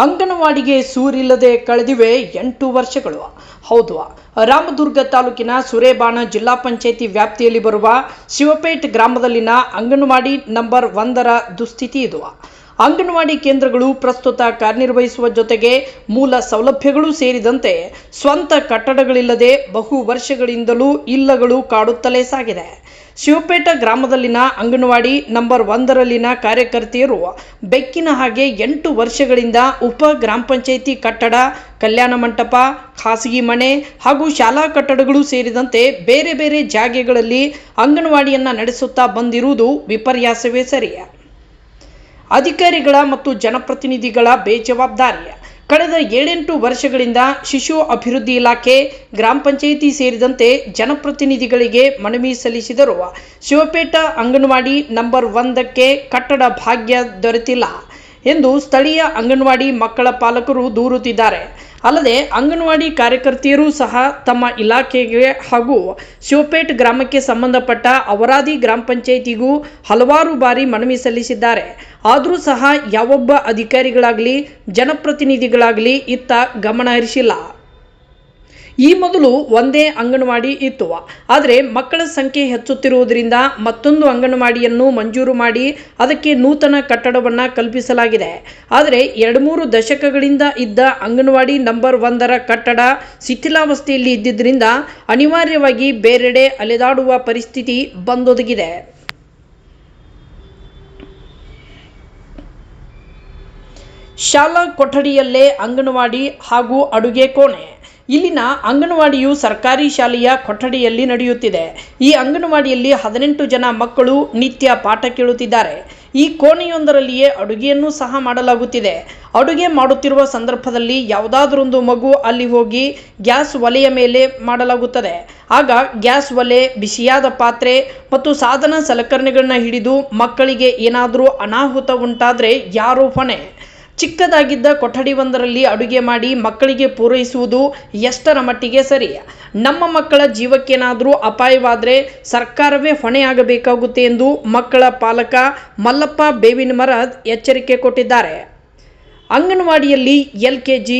ಅಂಗನವಾಡಿಗೆ ಸೂರಿಲ್ಲದೆ ಕಳೆದಿವೆ 8 ವರ್ಷಗಳು. ಹೌದು, ರಾಮದುರ್ಗ ತಾಲೂಕಿನ ಸುರೇಬಾಣ ಜಿಲ್ಲಾ ಪಂಚಾಯಿತಿ ವ್ಯಾಪ್ತಿಯಲ್ಲಿ ಬರುವ ಶಿವಪೇಟ್ ಗ್ರಾಮದಲ್ಲಿನ ಅಂಗನವಾಡಿ ನಂಬರ್ 1ರ ದುಸ್ಥಿತಿ ಇದು. ಅಂಗನವಾಡಿ ಕೇಂದ್ರಗಳು ಪ್ರಸ್ತುತ ಕಾರ್ಯನಿರ್ವಹಿಸುವ ಜೊತೆಗೆ ಮೂಲ ಸೌಲಭ್ಯಗಳು ಸೇರಿದಂತೆ ಸ್ವಂತ ಕಟ್ಟಡಗಳಿಲ್ಲದೆ ಬಹು ವರ್ಷಗಳಿಂದಲೂ ಇಲ್ಲಗಳು ಕಾಡುತ್ತಲೇ ಸಾಗಿದೆ. ಶಿವಪೇಟ ಗ್ರಾಮದಲ್ಲಿನ ಅಂಗನವಾಡಿ ನಂಬರ್ 1ರಲ್ಲಿನ ಕಾರ್ಯಕರ್ತೆಯರು ಬೆಕ್ಕಿನ ಹಾಗೆ 8 ವರ್ಷಗಳಿಂದ ಉಪ ಗ್ರಾಮ ಪಂಚಾಯಿತಿ ಕಟ್ಟಡ, ಕಲ್ಯಾಣ ಮಂಟಪ, ಖಾಸಗಿ ಮನೆ ಹಾಗೂ ಶಾಲಾ ಕಟ್ಟಡಗಳು ಸೇರಿದಂತೆ ಬೇರೆ ಬೇರೆ ಜಾಗೆಗಳಲ್ಲಿ ಅಂಗನವಾಡಿಯನ್ನು ನಡೆಸುತ್ತಾ ಬಂದಿರುವುದು ವಿಪರ್ಯಾಸವೇ ಸರಿ. ಅಧಿಕಾರಿಗಳ ಮತ್ತು ಜನಪ್ರತಿನಿಧಿಗಳ ಬೇಜವಾಬ್ದಾರಿ. ಕಳೆದ 7-8 ವರ್ಷಗಳಿಂದ ಶಿಶು ಅಭಿವೃದ್ಧಿ ಇಲಾಖೆ, ಗ್ರಾಮ ಪಂಚಾಯಿತಿ ಸೇರಿದಂತೆ ಜನಪ್ರತಿನಿಧಿಗಳಿಗೆ ಮನವಿ ಸಲ್ಲಿಸಿದರೂ ಶಿವಪೇಟ ಅಂಗನವಾಡಿ ನಂಬರ್ 1ಕ್ಕೆ ಕಟ್ಟಡ ಭಾಗ್ಯ ದೊರೆತಿಲ್ಲ ಎಂದು ಸ್ಥಳೀಯ ಅಂಗನವಾಡಿ ಮಕ್ಕಳ ಪಾಲಕರು ದೂರುತ್ತಿದ್ದಾರೆ. ಅಲ್ಲದೆ ಅಂಗನವಾಡಿ ಕಾರ್ಯಕರ್ತೆಯರು ಸಹ ತಮ್ಮ ಇಲಾಖೆಗೆ ಹಾಗೂ ಶಿವಪೇಟ್ ಗ್ರಾಮಕ್ಕೆ ಸಂಬಂಧಪಟ್ಟ ಅವರಾದಿ ಗ್ರಾಮ ಪಂಚಾಯಿತಿಗೂ ಹಲವಾರು ಬಾರಿ ಮನವಿ ಸಲ್ಲಿಸಿದ್ದಾರೆ. ಆದರೂ ಸಹ ಯಾವೊಬ್ಬ ಅಧಿಕಾರಿಗಳಾಗಲಿ ಜನಪ್ರತಿನಿಧಿಗಳಾಗಲಿ ಇತ್ತ ಗಮನ ಹರಿಸಿಲ್ಲ. ಈ ಮೊದಲು ಒಂದೇ ಅಂಗನವಾಡಿ ಇತ್ತು. ಆದರೆ ಮಕ್ಕಳ ಸಂಖ್ಯೆ ಹೆಚ್ಚುತ್ತಿರುವುದರಿಂದ ಮತ್ತೊಂದು ಅಂಗನವಾಡಿಯನ್ನು ಮಂಜೂರು ಮಾಡಿ ಅದಕ್ಕೆ ನೂತನ ಕಟ್ಟಡವನ್ನು ಕಲ್ಪಿಸಲಾಗಿದೆ. ಆದರೆ 2-3 ದಶಕಗಳಿಂದ ಇದ್ದ ಅಂಗನವಾಡಿ ನಂಬರ್ 1ರ ಕಟ್ಟಡ ಶಿಥಿಲಾವಸ್ಥೆಯಲ್ಲಿ ಇದ್ದಿದ್ದರಿಂದ ಅನಿವಾರ್ಯವಾಗಿ ಬೇರೆಡೆ ಅಲೆದಾಡುವ ಪರಿಸ್ಥಿತಿ ಬಂದೊದಗಿದೆ. ಶಾಲಾ ಕೊಠಡಿಯಲ್ಲೇ ಅಂಗನವಾಡಿ ಹಾಗೂ ಅಡುಗೆ ಕೋಣೆ. ಇಲ್ಲಿನ ಅಂಗನವಾಡಿಯು ಸರ್ಕಾರಿ ಶಾಲೆಯ ಕೊಠಡಿಯಲ್ಲಿ ನಡೆಯುತ್ತಿದೆ. ಈ ಅಂಗನವಾಡಿಯಲ್ಲಿ 18 ಜನ ಮಕ್ಕಳು ನಿತ್ಯ ಪಾಠ ಕೇಳುತ್ತಿದ್ದಾರೆ. ಈ ಕೋಣೆಯೊಂದರಲ್ಲಿಯೇ ಅಡುಗೆಯನ್ನು ಸಹ ಮಾಡಲಾಗುತ್ತಿದೆ. ಅಡುಗೆ ಮಾಡುತ್ತಿರುವ ಸಂದರ್ಭದಲ್ಲಿ ಯಾವುದಾದರೊಂದು ಮಗು ಅಲ್ಲಿ ಹೋಗಿ ಗ್ಯಾಸ್ ಒಲೆಯ ಮೇಲೆ ಮಾಡಲಾಗುತ್ತದೆ. ಆಗ ಗ್ಯಾಸ್ ಒಲೆ, ಬಿಸಿಯಾದ ಪಾತ್ರೆ ಮತ್ತು ಸಾಧನ ಸಲಕರಣೆಗಳನ್ನ ಹಿಡಿದು ಮಕ್ಕಳಿಗೆ ಏನಾದರೂ ಅನಾಹುತ ಉಂಟಾದರೆ ಯಾರು ಹೊಣೆ? ಚಿಕ್ಕದಾಗಿದ್ದ ಕೊಠಡಿ ಒಂದರಲ್ಲಿ ಅಡುಗೆ ಮಾಡಿ ಮಕ್ಕಳಿಗೆ ಪೂರೈಸುವುದು ಎಷ್ಟರ ಮಟ್ಟಿಗೆ ಸರಿ? ನಮ್ಮ ಮಕ್ಕಳ ಜೀವಕ್ಕೇನಾದರೂ ಅಪಾಯವಾದರೆ ಸರ್ಕಾರವೇ ಹೊಣೆಯಾಗಬೇಕಾಗುತ್ತೆ ಎಂದು ಮಕ್ಕಳ ಪಾಲಕ ಮಲ್ಲಪ್ಪ ಬೇವಿನಮರದ ಎಚ್ಚರಿಕೆ ಕೊಟ್ಟಿದ್ದಾರೆ. ಅಂಗನವಾಡಿಯಲ್ಲಿ LKG,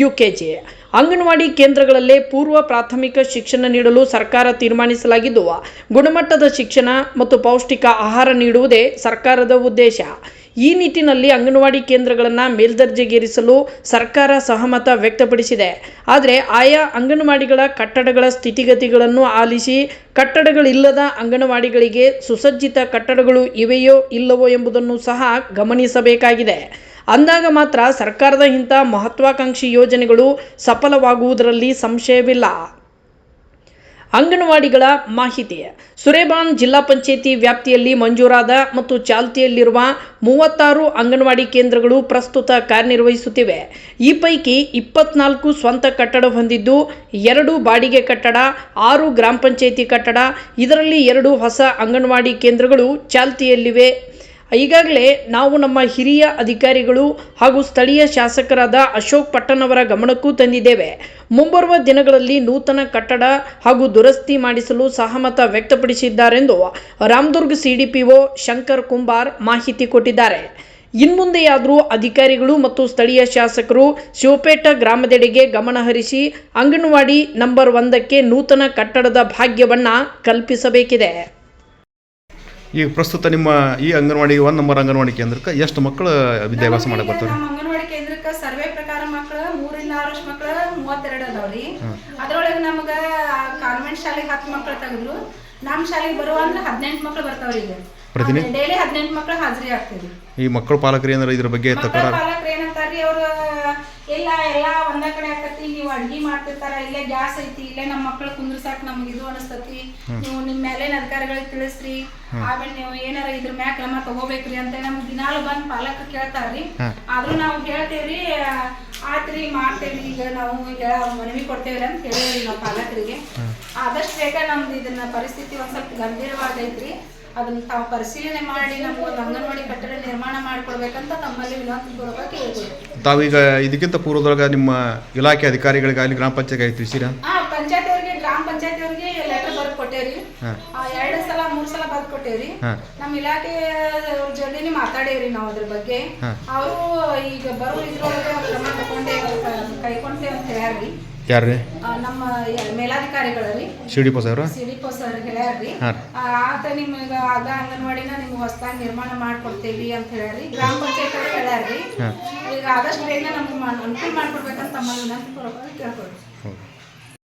UKG ಅಂಗನವಾಡಿ ಕೇಂದ್ರಗಳಲ್ಲೇ ಪೂರ್ವ ಪ್ರಾಥಮಿಕ ಶಿಕ್ಷಣ ನೀಡಲು ಸರ್ಕಾರ ತೀರ್ಮಾನಿಸಲಾಗಿದ್ದು, ಗುಣಮಟ್ಟದ ಶಿಕ್ಷಣ ಮತ್ತು ಪೌಷ್ಟಿಕ ಆಹಾರ ನೀಡುವುದೇ ಸರ್ಕಾರದ ಉದ್ದೇಶ. ಈ ನಿಟ್ಟಿನಲ್ಲಿ ಅಂಗನವಾಡಿ ಕೇಂದ್ರಗಳನ್ನು ಮೇಲ್ದರ್ಜೆಗೇರಿಸಲು ಸರ್ಕಾರ ಸಹಮತ ವ್ಯಕ್ತಪಡಿಸಿದೆ. ಆದರೆ ಆಯಾ ಅಂಗನವಾಡಿಗಳ ಕಟ್ಟಡಗಳ ಸ್ಥಿತಿಗತಿಗಳನ್ನು ಆಲಿಸಿ ಕಟ್ಟಡಗಳಿಲ್ಲದ ಅಂಗನವಾಡಿಗಳಿಗೆ ಸುಸಜ್ಜಿತ ಕಟ್ಟಡಗಳು ಇವೆಯೋ ಇಲ್ಲವೋ ಎಂಬುದನ್ನು ಸಹ ಗಮನಿಸಬೇಕಾಗಿದೆ. ಅಂದಾಗ ಮಾತ್ರ ಸರ್ಕಾರದ ಇಂಥ ಮಹತ್ವಾಕಾಂಕ್ಷಿ ಯೋಜನೆಗಳು ಸಫಲವಾಗುವುದರಲ್ಲಿ ಸಂಶಯವಿಲ್ಲ. ಅಂಗನವಾಡಿಗಳ ಮಾಹಿತಿ. ಸುರೇಬಾನ್ ಜಿಲ್ಲಾ ಪಂಚಾಯಿತಿ ವ್ಯಾಪ್ತಿಯಲ್ಲಿ ಮಂಜೂರಾದ ಮತ್ತು ಚಾಲ್ತಿಯಲ್ಲಿರುವ 36 ಅಂಗನವಾಡಿ ಕೇಂದ್ರಗಳು ಪ್ರಸ್ತುತ ಕಾರ್ಯನಿರ್ವಹಿಸುತ್ತಿವೆ. ಈ ಪೈಕಿ 24 ಸ್ವಂತ ಕಟ್ಟಡ ಹೊಂದಿದ್ದು, 2 ಬಾಡಿಗೆ ಕಟ್ಟಡ, 6 ಗ್ರಾಮ ಪಂಚಾಯಿತಿ ಕಟ್ಟಡ, ಇದರಲ್ಲಿ 2 ಹೊಸ ಅಂಗನವಾಡಿ ಕೇಂದ್ರಗಳು ಚಾಲ್ತಿಯಲ್ಲಿವೆ. ಈಗಾಗಲೇ ನಾವು ನಮ್ಮ ಹಿರಿಯ ಅಧಿಕಾರಿಗಳು ಹಾಗೂ ಸ್ಥಳೀಯ ಶಾಸಕರಾದ ಅಶೋಕ್ ಪಟ್ಟಣವರ ಗಮನಕ್ಕೂ ತಂದಿದ್ದೇವೆ. ಮುಂಬರುವ ದಿನಗಳಲ್ಲಿ ನೂತನ ಕಟ್ಟಡ ಹಾಗೂ ದುರಸ್ತಿ ಮಾಡಿಸಲು ಸಹಮತ ವ್ಯಕ್ತಪಡಿಸಿದ್ದಾರೆಂದು ರಾಮದುರ್ಗ CDPO ಶಂಕರ್ ಕುಂಬಾರ್ ಮಾಹಿತಿ ಕೊಟ್ಟಿದ್ದಾರೆ. ಇನ್ಮುಂದೆಯಾದರೂ ಅಧಿಕಾರಿಗಳು ಮತ್ತು ಸ್ಥಳೀಯ ಶಾಸಕರು ಶಿವಪೇಟ ಗ್ರಾಮದೆಡೆಗೆ ಗಮನ ಹರಿಸಿ ಅಂಗನವಾಡಿ ನಂಬರ್ 1ಕ್ಕೆ ನೂತನ ಕಟ್ಟಡದ ಭಾಗ್ಯವನ್ನು ಕಲ್ಪಿಸಬೇಕಿದೆ. ಈಗ ಪ್ರಸ್ತುತ ನಿಮ್ಮ ಈ ಅಂಗನವಾಡಿ 1 ನಂಬರ್ ಅಂಗನವಾಡಿ ಕೇಂದ್ರಕ್ಕೆ ಎಷ್ಟು ಮಕ್ಕಳು ವಿದ್ಯಾಭ್ಯಾಸ ಮಾಡಕ್ಕೆ ಬರ್ತಾರೆ? ನಮ್ಮ ಅಂಗನವಾಡಿ ಕೇಂದ್ರಕ್ಕೆ ಸರ್ವೆ ಪ್ರಕಾರ ಮಕ್ಕಳು 3-6 ಮಕ್ಕಳು 32 ಅದಾವ್ರಿ. ಅದರೊಳಗೆ ನಮಗೆ ಕಾನ್ವೆಂಟ್ ಶಾಲೆಗೆ 10 ಮಕ್ಕಳು ತೆಗೆದ್ರು. ನಮ್ಮ ಶಾಲೆಗೆ ಬರುವ ಅಂದ್ರೆ 18 ಮಕ್ಕಳು ಬರ್ತಾವ್ರಿ. ಈಗ ಡೈಲಿ 18 ಮಕ್ಕಳು ಹಾಜರಿ ಆಗ್ತಿದ್ವಿ. ಈ ಮಕ್ಕಳು ಪಾಲಕರು ಏನಾರ ಇದ್ರ ಬಗ್ಗೆ ಪಾಲಕರು ಏನಂತಾರ್ರಿ, ಅವರು ಎಲ್ಲ ಒಂದ ಕಡೆ ಆಕತಿ, ನೀವು ಅಡ್ಗಿ ಮಾಡ್ತಿರ್ತಾರ, ಇಲ್ಲೇ ಗ್ಯಾಸ್ ಐತಿ, ಇಲ್ಲೇ ನಮ್ಮ ಮಕ್ಕಳು ಕುಂದ್ರಸಾಕ್ ನಮ್ಗೆ ಇದು ಅನಿಸ್ತತಿ, ನೀವು ನಿಮ್ಮ ಮೇಲಿನ ಅಧಿಕಾರಿಗಳಿಗೆ ತಿಳಿಸ್ರಿ, ಆಮೇಲೆ ನೀವು ಏನಾರ ಇದ್ರ ಮ್ಯಾಗ ಕ್ರಮ ತಗೋಬೇಕ್ರಿ ಅಂತ ನಮ್ಗೆ ದಿನಾಲು ಬಂದ್ ಪಾಲಕರು ಕೇಳ್ತಾರ್ರಿ. ಆದ್ರೂ ನಾವು ಹೇಳ್ತೇವ್ರಿ, ಆತ್ರಿ ಮಾಡ್ತೇವ್ರಿ, ಈಗ ನಾವು ಮನವಿ ಕೊಡ್ತೇವ್ರಿ ಅಂತ ಹೇಳಿವ್ರಿ ನಾವು ಪಾಲಕರಿಗೆ. ಆದಷ್ಟು ಬೇಗ ನಮ್ದು ಇದನ್ನ ಪರಿಸ್ಥಿತಿ ಒಂದ್ ಸ್ವಲ್ಪ ಗಂಭೀರವಾಗೈತ್ರಿ. ಅದನ್ನ ತಾವು ಪರಿಶೀಲನೆ ಮಾಡಿ ನಮ್ಗೆ ಒಂದು ಅಂಗನವಾಡಿ ಕಟ್ಟಡ ನಿರ್ಮಾಣ ಮಾಡಿಕೊಡ್ಬೇಕಂತ ತಮ್ಮಲ್ಲಿ ವಿನಂತಿ ಪೂರ್ವಕ ಕೇಳ್ತೀವಿ. ತಾವೀಗ ಇದಕ್ಕಿಂತ ಪೂರ್ವದೊಳಗ ನಿಮ್ಮ ಇಲಾಖೆ ಅಧಿಕಾರಿಗಳಿಗಾಗಲಿ ಗ್ರಾಮ ಪಂಚಾಯತ್ ತಿಳಿಸಿರಾ? ಗ್ರಾಮ ಪಂಚಾಯತಿ ಅವ್ರಿಗೆ ಲೆಟರ್ ಬರ್ದು ಕೊಟ್ಟೇವ್ರಿ. 2 ಸಲ 3 ಒಂದ್ಸಲ ಬರ್ದ್ ಕೊಟ್ಟೇವ್ರಿ. ಹಾಂ. ನಮ್ಮ ಇಲಾಖೆ ಅವ್ರ ಜೊತೆನೆ ಮಾತಾಡೇವ್ರಿ ನಾವು ಅದ್ರ ಬಗ್ಗೆ. ಅವರು ಈಗ ಬರೋ ಇದ್ರೊಳಗೆ ಕ್ರಮ ಕೈಕೊಂಡೇವೆ ಅಂತ ಹೇಳ್ಯಾರ್ರಿ. ಯಾರ್ರಿ? ನಮ್ಮ ಮೇಲಾಧಿಕಾರಿಗಳರಿ ಸಿಡಿಪೋ ಸರ್ ಹೇಳ್ಯಾರ್ರಿ. ಆತ ನಿಮ್ಗೆ ಅದ ಅಂಗನವಾಡಿನ ನಿಮ್ಗೆ ಹೊಸದಾಗಿ ನಿರ್ಮಾಣ ಮಾಡ್ಕೊಡ್ತೇವಿ ಅಂತ ಹೇಳ್ಯಾರಿ. ಗ್ರಾಮ ಪಂಚಾಯತ್ ಅವ್ರು ಹೇಳ್ಯಾರ್ರಿ. ಈಗ ಆದಷ್ಟು ಬೇಗ ನಮ್ಗೆ ಅನುಕೂಲ ಮಾಡ್ಕೊಡ್ಬೇಕಂತ ತಮ್ಮಲ್ಲಿ ವಿನಂತಿ ಕೇಳ್ಕೊಡ್ರಿ.